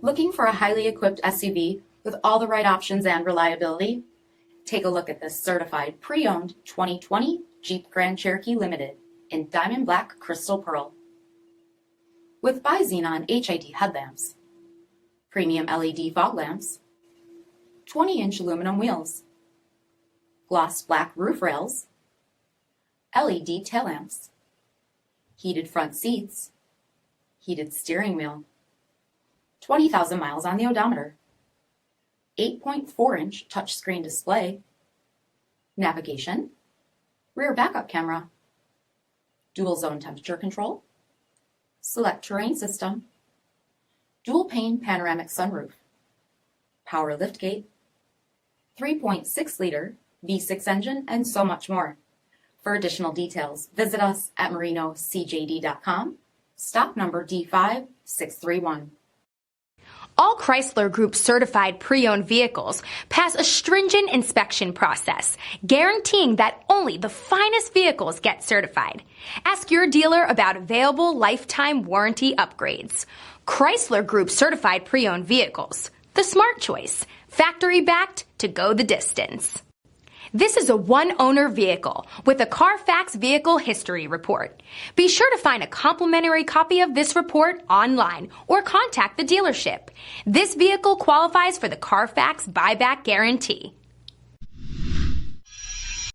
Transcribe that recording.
Looking for a highly equipped SUV with all the right options and reliability? Take a look at this certified pre-owned 2020 Jeep Grand Cherokee Limited in Diamond Black Crystal Pearl. With BI-XENON HID headlamps, premium LED fog lamps, 20-inch aluminum wheels, gloss black roof rails, LED tail lamps, heated front seats, heated steering wheel, 20,000 miles on the odometer, 8.4-inch touchscreen display, navigation, rear backup camera, dual zone temperature control, SELEC-TERRAIN system, dual-pane panoramic sunroof, power liftgate, 3.6-liter V6 engine, and so much more. For additional details, visit us at marinocjd.com, stock number D5631. All Chrysler Group certified pre-owned vehicles pass a stringent inspection process, guaranteeing that only the finest vehicles get certified. Ask your dealer about available lifetime warranty upgrades. Chrysler Group certified pre-owned vehicles, the smart choice, factory backed to go the distance. This is a one-owner vehicle with a CARFAX vehicle history report. Be sure to find a complimentary copy of this report online or contact the dealership. This vehicle qualifies for the CARFAX buyback guarantee.